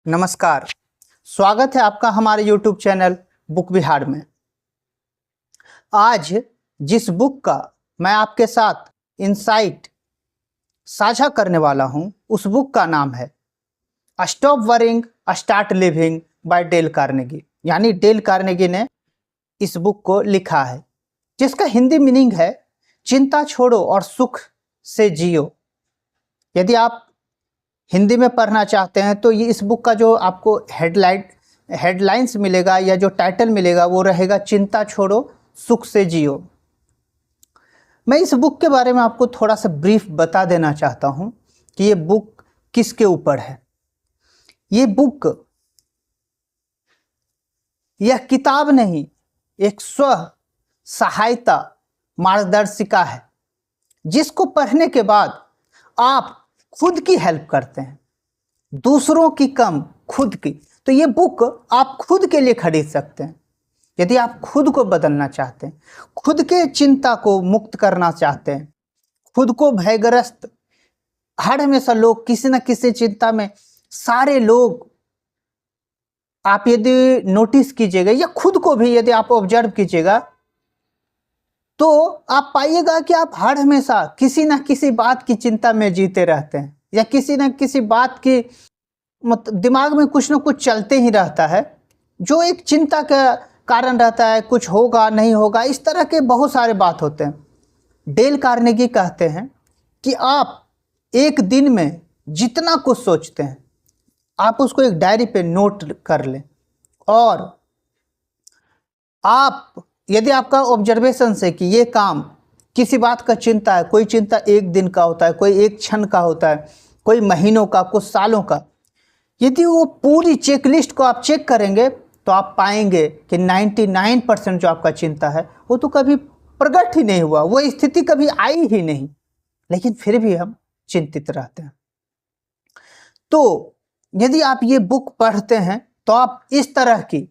नमस्कार। स्वागत है आपका हमारे YouTube चैनल बुक विहार में। आज जिस बुक का मैं आपके साथ इनसाइट साझा करने वाला हूं, उस बुक का नाम है stop worrying start living by Dale Carnegie. यानी डेल कार्नेगी ने इस बुक को लिखा है, जिसका हिंदी मीनिंग है चिंता छोड़ो और सुख से जियो। यदि आप हिंदी में पढ़ना चाहते हैं तो ये इस बुक का जो आपको हेडलाइंस मिलेगा या जो टाइटल मिलेगा वो रहेगा चिंता छोड़ो सुख से जियो। मैं इस बुक के बारे में आपको थोड़ा सा ब्रीफ बता देना चाहता हूं कि ये बुक किसके ऊपर है। ये बुक, यह किताब नहीं, एक स्व सहायता मार्गदर्शिका है, जिसको पढ़ने के बाद आप खुद की हेल्प करते हैं, दूसरों की कम खुद की। तो ये बुक आप खुद के लिए खरीद सकते हैं। यदि आप खुद को बदलना चाहते हैं, खुद के चिंता को मुक्त करना चाहते हैं, खुद को भयग्रस्त, हर हमेशा लोग किसी न किसी चिंता में, सारे लोग आप यदि नोटिस कीजिएगा या खुद को भी यदि आप ऑब्जर्व कीजिएगा तो आप पाइएगा कि आप हर हमेशा किसी न किसी बात की चिंता में जीते रहते हैं या किसी न किसी बात की दिमाग में कुछ न कुछ चलते ही रहता है, जो एक चिंता का कारण रहता है। कुछ होगा नहीं होगा, इस तरह के बहुत सारे बात होते हैं। डेल कार्नेगी कहते हैं कि आप एक दिन में जितना कुछ सोचते हैं आप उसको एक डायरी पे नोट कर लें, और आप यदि आपका ऑब्जर्वेशन से कि ये काम किसी बात का चिंता है, कोई चिंता एक दिन का होता है, कोई एक क्षण का होता है, कोई महीनों का, कुछ सालों का, यदि वो पूरी चेकलिस्ट को आप चेक करेंगे तो आप पाएंगे कि 99% जो आपका चिंता है वो तो कभी प्रकट ही नहीं हुआ, वो स्थिति कभी आई ही नहीं, लेकिन फिर भी हम चिंतित रहते हैं। तो यदि आप ये बुक पढ़ते हैं तो आप इस तरह की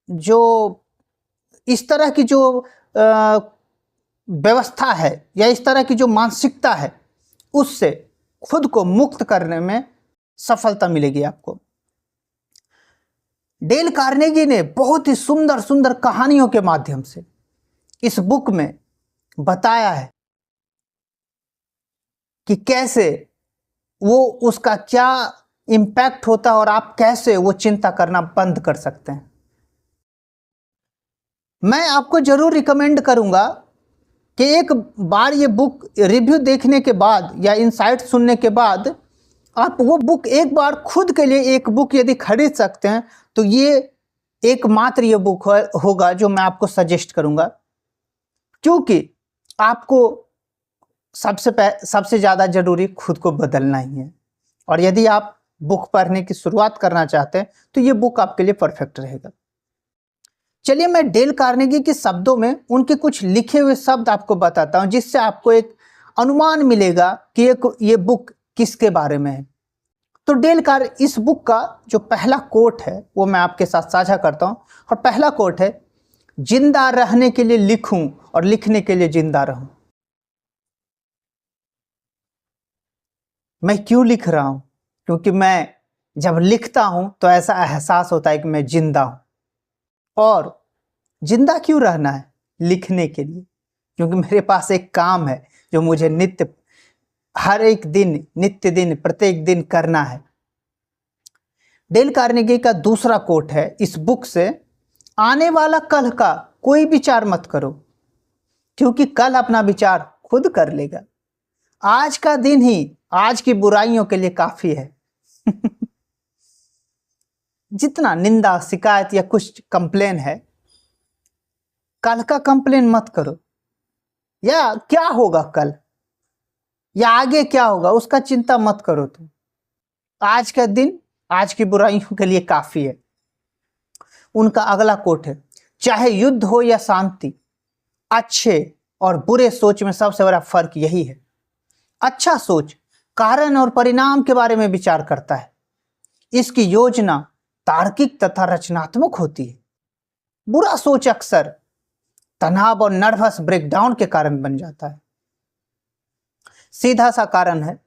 जो व्यवस्था है या इस तरह की जो मानसिकता है, उससे खुद को मुक्त करने में सफलता मिलेगी आपको। डेल कार्नेगी ने बहुत ही सुंदर सुंदर कहानियों के माध्यम से इस बुक में बताया है कि कैसे वो, उसका क्या इम्पैक्ट होता है और आप कैसे वो चिंता करना बंद कर सकते हैं। मैं आपको जरूर रिकमेंड करूंगा कि एक बार ये बुक रिव्यू देखने के बाद या इनसाइट सुनने के बाद आप वो बुक एक बार खुद के लिए एक बुक यदि खरीद सकते हैं तो ये एकमात्र ये बुक होगा जो मैं आपको सजेस्ट करूंगा, क्योंकि आपको सबसे ज़्यादा जरूरी खुद को बदलना ही है। और यदि आप बुक पढ़ने की शुरुआत करना चाहते हैं तो ये बुक आपके लिए परफेक्ट रहेगा। चलिए मैं डेल कार्नेगी के शब्दों में उनके कुछ लिखे हुए शब्द आपको बताता हूं, जिससे आपको एक अनुमान मिलेगा कि ये बुक किसके बारे में है। तो इस बुक का जो पहला कोट है वो मैं आपके साथ साझा करता हूं, और पहला कोट है, जिंदा रहने के लिए लिखूं और लिखने के लिए जिंदा रहूं। मैं क्यों लिख रहा हूं? क्योंकि मैं जब लिखता हूं तो ऐसा एहसास होता है कि मैं जिंदा हूं। और जिंदा क्यों रहना है? लिखने के लिए, क्योंकि मेरे पास एक काम है जो मुझे नित्य दिन प्रत्येक दिन करना है। डेल कार्नेगी का दूसरा कोट है इस बुक से, आने वाला कल का कोई विचार मत करो, क्योंकि कल अपना विचार खुद कर लेगा। आज का दिन ही आज की बुराइयों के लिए काफी है। जितना निंदा, शिकायत या कुछ कंप्लेन है, कल का कंप्लेन मत करो, या क्या होगा कल या आगे क्या होगा उसका चिंता मत करो। तुम आज का दिन आज की बुराइयों के लिए काफी है। उनका अगला कोट है, चाहे युद्ध हो या शांति, अच्छे और बुरे सोच में सबसे बड़ा फर्क यही है, अच्छा सोच कारण और परिणाम के बारे में विचार करता है, इसकी योजना तार्किक तथा रचनात्मक होती है। बुरा सोच अक्सर तनाव और नर्वस ब्रेकडाउन के कारण बन जाता है। सीधा सा कारण है,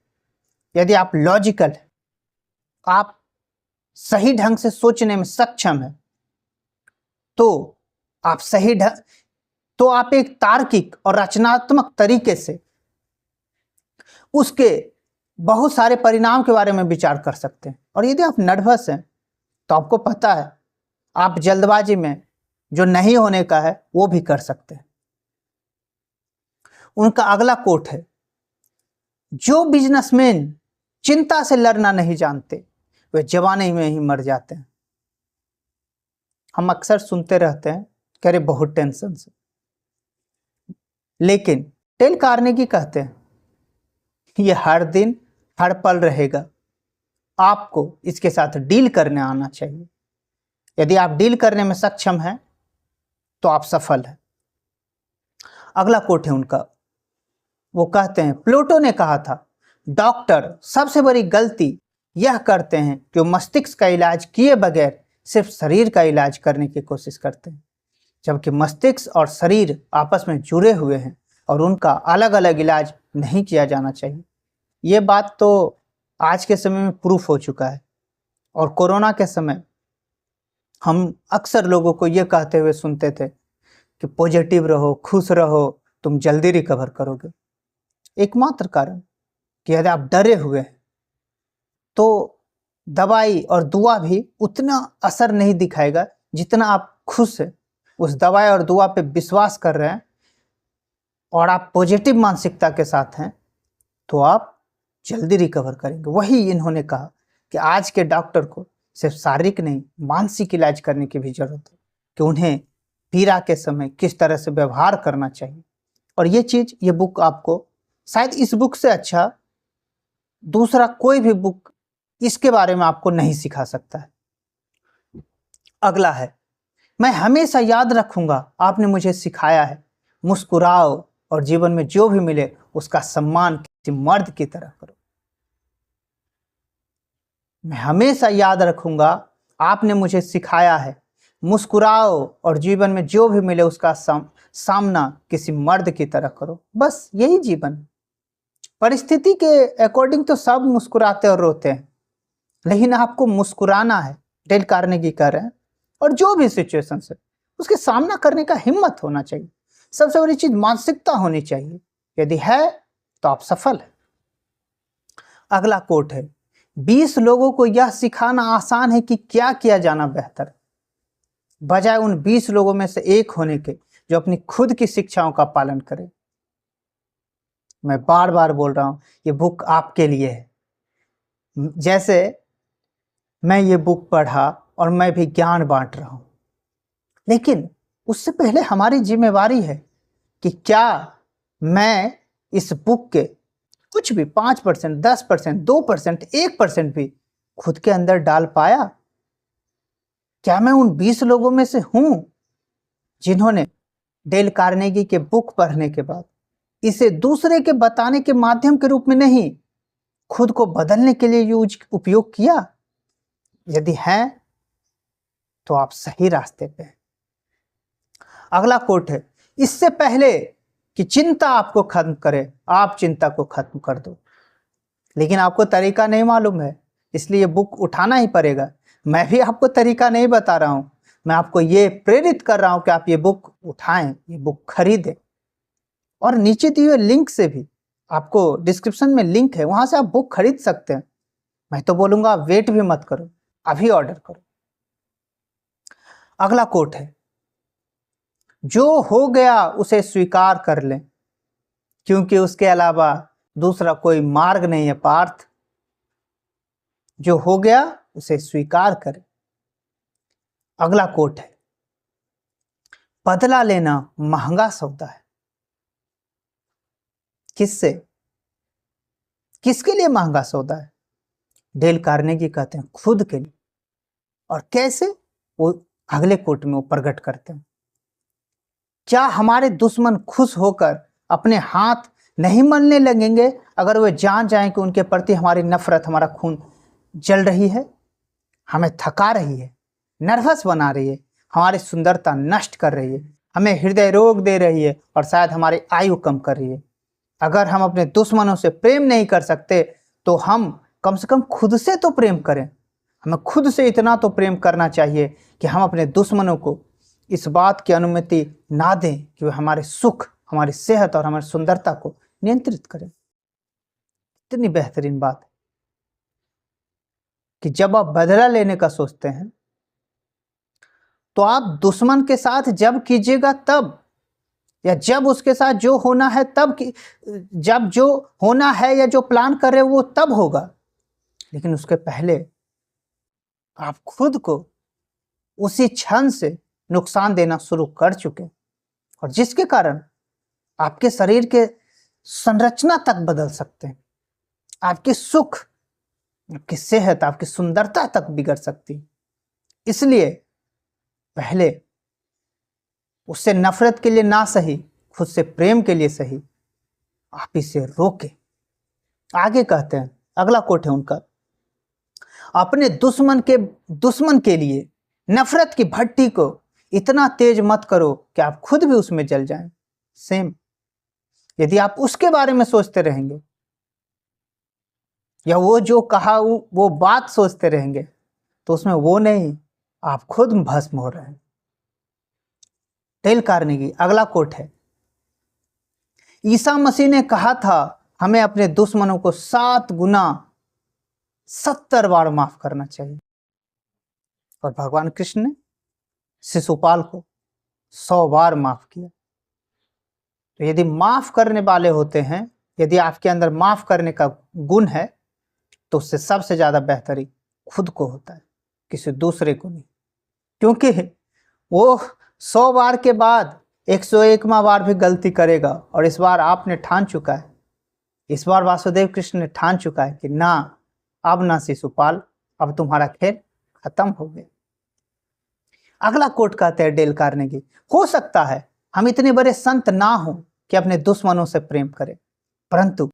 यदि आप लॉजिकल, आप सही ढंग से सोचने में सक्षम है, तो आप एक तार्किक और रचनात्मक तरीके से उसके बहुत सारे परिणाम के बारे में विचार कर सकते हैं। और यदि आप नर्वस हैं तो आपको पता है आप जल्दबाजी में जो नहीं होने का है वो भी कर सकते हैं। उनका अगला कोट है, जो बिजनेसमैन चिंता से लड़ना नहीं जानते वे जवानी में ही मर जाते हैं। हम अक्सर सुनते रहते हैं कह रहे बहुत टेंशन से, लेकिन डेल कार्नेगी कहते हैं ये हर दिन हर पल रहेगा, आपको इसके साथ डील करने आना चाहिए। यदि आप डील करने में सक्षम हैं तो आप सफल हैं। अगला कोट है उनका, वो कहते हैं प्लूटो ने कहा था डॉक्टर सबसे बड़ी गलती यह करते हैं कि वो मस्तिष्क का इलाज किए बगैर सिर्फ शरीर का इलाज करने की कोशिश करते हैं, जबकि मस्तिष्क और शरीर आपस में जुड़े हुए हैं और उनका अलग अलग इलाज नहीं किया जाना चाहिए। ये बात तो आज के समय में प्रूफ हो चुका है। और कोरोना के समय हम अक्सर लोगों को ये कहते हुए सुनते थे कि पॉजिटिव रहो, खुश रहो, तुम जल्दी रिकवर करोगे। एकमात्र कारण कि यदि आप डरे हुए हैं तो दवाई और दुआ भी उतना असर नहीं दिखाएगा जितना आप खुश हैं, उस दवाई और दुआ पे विश्वास कर रहे हैं और आप पॉजिटिव मानसिकता के साथ हैं तो आप जल्दी रिकवर करेंगे। वही इन्होंने कहा कि आज के डॉक्टर को सिर्फ शारीरिक नहीं मानसिक इलाज करने की भी जरूरत है, कि उन्हें पीड़ा के समय किस तरह से व्यवहार करना चाहिए। और ये बुक आपको शायद इस बुक से अच्छा दूसरा कोई भी बुक इसके बारे में आपको नहीं सिखा सकता है। अगला है, मैं हमेशा याद रखूंगा आपने मुझे सिखाया है, मुस्कुराओ और जीवन में जो भी मिले उसका सम्मान किसी मर्द की तरह करो। मैं हमेशा याद रखूंगा आपने मुझे सिखाया है, मुस्कुराओ और जीवन में जो भी मिले उसका सामना किसी मर्द की तरह करो। बस यही जीवन। परिस्थिति के अकॉर्डिंग तो सब मुस्कुराते और रोते हैं, लेकिन आपको मुस्कुराना है, डेल कार्नेगी कह रहे हैं। और जो भी सिचुएशन है उसके सामना करने का हिम्मत होना चाहिए। सबसे बड़ी चीज मानसिकता होनी चाहिए। यदि है तो आप सफल हैं। अगला कोट है, 20 लोगों को यह सिखाना आसान है कि क्या किया जाना बेहतर, बजाय उन 20 लोगों में से एक होने के जो अपनी खुद की शिक्षाओं का पालन करे। मैं बार बार बोल रहा हूं, ये बुक आपके लिए है। जैसे मैं ये बुक पढ़ा और मैं भी ज्ञान बांट रहा हूं, लेकिन उससे पहले हमारी जिम्मेवारी है कि क्या मैं इस बुक के कुछ भी 5%, 10%, 2%, 1% भी खुद के अंदर डाल पाया? क्या मैं उन 20 लोगों में से हूं जिन्होंने डेल कार्नेगी के बुक पढ़ने के बाद इसे दूसरे के बताने के माध्यम के रूप में नहीं, खुद को बदलने के लिए उपयोग किया? यदि है तो आप सही रास्ते पे हैं। अगला कोट है, इससे पहले कि चिंता आपको खत्म करे आप चिंता को खत्म कर दो। लेकिन आपको तरीका नहीं मालूम है, इसलिए बुक उठाना ही पड़ेगा। मैं भी आपको तरीका नहीं बता रहा हूं, मैं आपको ये प्रेरित कर रहा हूं कि आप ये बुक उठाएं, ये बुक खरीदें। और नीचे दिए हुए लिंक से भी, आपको डिस्क्रिप्शन में लिंक है, वहां से आप बुक खरीद सकते हैं। मैं तो बोलूंगा वेट भी मत करो, अभी ऑर्डर करो। अगला कोट है, जो हो गया उसे स्वीकार कर लें, क्योंकि उसके अलावा दूसरा कोई मार्ग नहीं है पार्थ। जो हो गया उसे स्वीकार करें। अगला कोट है, बदला लेना महंगा सौदा है। किससे, किसके लिए महंगा सौदा है? डेल कार्नेगी कहते हैं खुद के लिए। और कैसे, वो अगले कोट में वो प्रकट करते हैं। क्या हमारे दुश्मन खुश होकर अपने हाथ नहीं मलने लगेंगे अगर वे जान जाएं कि उनके प्रति हमारी नफरत, हमारा खून जल रही है, हमें थका रही है, नर्वस बना रही है, हमारी सुंदरता नष्ट कर रही है, हमें हृदय रोग दे रही है और शायद हमारी आयु कम कर रही है? अगर हम अपने दुश्मनों से प्रेम नहीं कर सकते तो हम कम से कम खुद से तो प्रेम करें। हमें खुद से इतना तो प्रेम करना चाहिए कि हम अपने दुश्मनों को इस बात की अनुमति ना दें कि वे हमारे सुख, हमारी सेहत और हमारी सुंदरता को नियंत्रित करें। इतनी बेहतरीन बात है कि जब आप बदला लेने का सोचते हैं तो आप दुश्मन के साथ जब कीजिएगा तब, या जब उसके साथ जो होना है तब जब जो होना है या जो प्लान कर रहे हो वो तब होगा, लेकिन उसके पहले आप खुद को उसी क्षण से नुकसान देना शुरू कर चुके, और जिसके कारण आपके शरीर के संरचना तक बदल सकते हैं, आपके सुख, आपकी सेहत, आपकी सुंदरता तक बिगड़ सकती। इसलिए पहले उससे नफरत के लिए ना सही, खुद से प्रेम के लिए सही, आप इसे रोके। आगे कहते हैं, अगला कोट है उनका, अपने दुश्मन के लिए नफरत की भट्टी को इतना तेज मत करो कि आप खुद भी उसमें जल जाएं। सेम, यदि आप उसके बारे में सोचते रहेंगे या वो जो कहा वो बात सोचते रहेंगे तो उसमें वो नहीं, आप खुद भस्म हो रहे हैं। डेल कार्नेगी, अगला कोट है, ईसा मसीह ने कहा था हमें अपने दुश्मनों को 7 गुना 70 बार माफ करना चाहिए, और भगवान कृष्ण ने शिशुपाल को 100 बार माफ किया। तो यदि माफ करने वाले होते हैं, यदि आपके अंदर माफ करने का गुण है, तो उससे सबसे ज्यादा बेहतरी खुद को होता है, किसी दूसरे को नहीं। क्योंकि वो 100 बार के बाद 101वां बार भी गलती करेगा, और इस बार आपने ठान चुका है, इस बार वासुदेव कृष्ण ने ठान चुका है कि ना, अब ना शिशुपाल, अब तुम्हारा खेल खत्म हो गया। अगला कोट कहते हैं डेल कार्नेगी, हो सकता है हम इतने बड़े संत ना हो कि अपने दुश्मनों से प्रेम करें, परंतु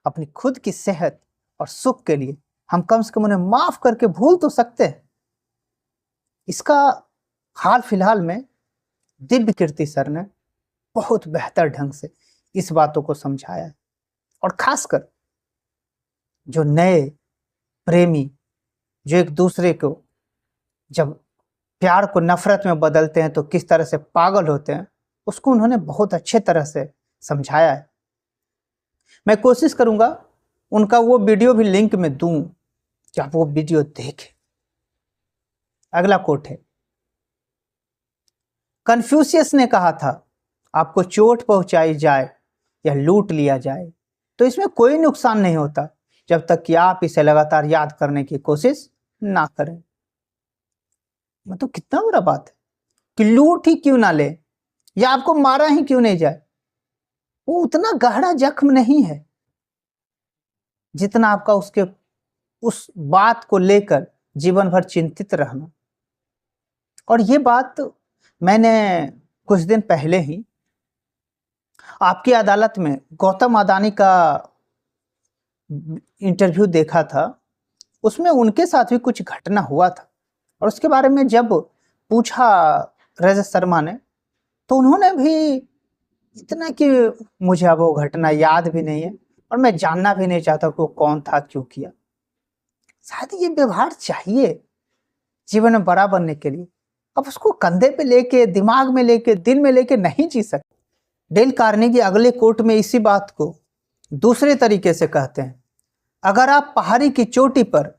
अपनी खुद की सेहत और सुख के लिए हम कम से कम उन्हें माफ करके भूल तो सकते हैं। इसका हाल फिलहाल में दिव्य कीर्ति सर ने बहुत बेहतर ढंग से इस बातों को समझाया है, और खासकर जो नए प्रेमी जो एक दूसरे को जब प्यार को नफरत में बदलते हैं तो किस तरह से पागल होते हैं, उसको उन्होंने बहुत अच्छे तरह से समझाया है। मैं कोशिश करूंगा उनका वो वीडियो भी लिंक में दूं कि आप वो वीडियो देखें। अगला कोट है, कन्फ्यूशियस ने कहा था आपको चोट पहुंचाई जाए या लूट लिया जाए तो इसमें कोई नुकसान नहीं होता जब तक कि आप इसे लगातार याद करने की कोशिश ना करें। मतलब कितना बड़ा बात है कि लूट ही क्यों ना ले या आपको मारा ही क्यों नहीं जाए, वो उतना गहरा जख्म नहीं है जितना आपका उसके उस बात को लेकर जीवन भर चिंतित रहना। और ये बात मैंने कुछ दिन पहले ही आपकी अदालत में गौतम अदानी का इंटरव्यू देखा था, उसमें उनके साथ भी कुछ घटना हुआ था, और उसके बारे में जब पूछा रजत शर्मा ने तो उन्होंने भी इतना कि मुझे अब वो घटना याद भी नहीं है और मैं जानना भी नहीं चाहता कि वो कौन था, क्यों किया। शायद ये व्यवहार चाहिए जीवन में बड़ा बनने के लिए। अब उसको कंधे पे लेके, दिमाग में लेके, दिल में लेके नहीं जी सकते। डेल कार्नेगी अगले कोट में इसी बात को दूसरे तरीके से कहते हैं, अगर आप पहाड़ी की चोटी पर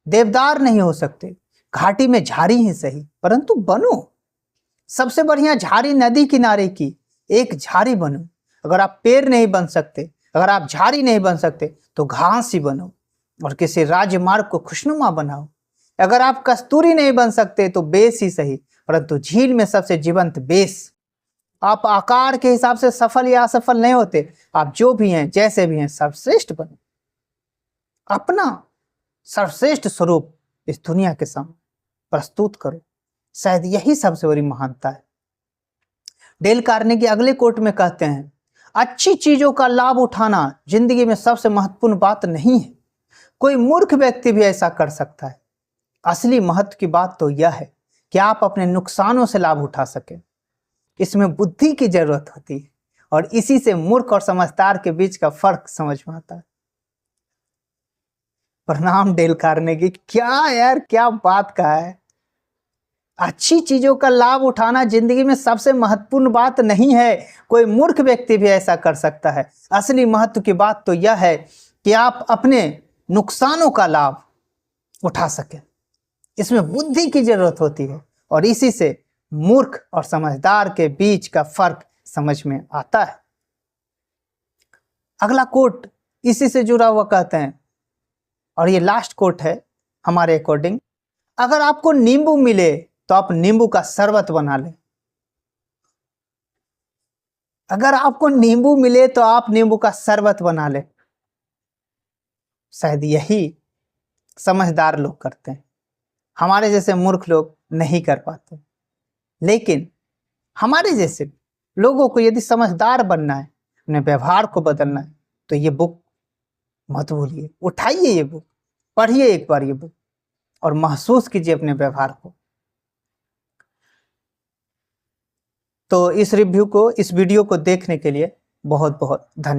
देवदार नहीं हो सकते, घाटी में झाड़ी ही सही, परंतु बनो। सबसे बढ़िया झाड़ी नदी किनारे की एक झाड़ी बनो। अगर आप पेड़ नहीं बन सकते, अगर आप झाड़ी नहीं बन सकते तो घास ही बनो और किसी राजमार्ग को खुशनुमा बनाओ। अगर आप कस्तूरी नहीं बन सकते तो बेस ही सही, परंतु झील में सबसे जीवंत बेस। आप आकार के हिसाब से सफल या असफल नहीं होते, आप जो भी हैं, जैसे भी हैं, सर्वश्रेष्ठ बनो। अपना सर्वश्रेष्ठ स्वरूप इस दुनिया के सामने प्रस्तुत करो। शायद यही सबसे बड़ी महानता है। डेल कार्नेगी अगले कोट में कहते हैं, अच्छी चीजों का लाभ उठाना जिंदगी में सबसे महत्वपूर्ण बात नहीं है। कोई मूर्ख व्यक्ति भी ऐसा कर सकता है। असली महत्व की बात तो यह है कि आप अपने नुकसानों से लाभ उठा सकें। इसमें बुद्धि की जरूरत होती है, और इसी से मूर्ख और समझदार के बीच का फर्क समझ में आता है। प्रणाम डेल कार्नेगी। क्या यार, क्या बात कहा है। अच्छी चीजों का लाभ उठाना जिंदगी में सबसे महत्वपूर्ण बात नहीं है। कोई मूर्ख व्यक्ति भी ऐसा कर सकता है। असली महत्व की बात तो यह है कि आप अपने नुकसानों का लाभ उठा सकें। इसमें बुद्धि की जरूरत होती है और इसी से मूर्ख और समझदार के बीच का फर्क समझ में आता है। अगला कोट इसी से जुड़ा हुआ कहते हैं, और ये लास्ट कोट है हमारे अकॉर्डिंग, अगर आपको नींबू मिले तो आप नींबू का शरबत बना लें। अगर आपको नींबू मिले तो आप नींबू का शरबत बना लें। शायद यही समझदार लोग करते हैं, हमारे जैसे मूर्ख लोग नहीं कर पाते। लेकिन हमारे जैसे लोगों को यदि समझदार बनना है, अपने व्यवहार को बदलना है, तो ये बुक मत भूलिए। उठाइए ये बुक, पढ़िए एक बार ये बुक और महसूस कीजिए अपने व्यवहार को। तो इस वीडियो को देखने के लिए बहुत बहुत धन्यवाद।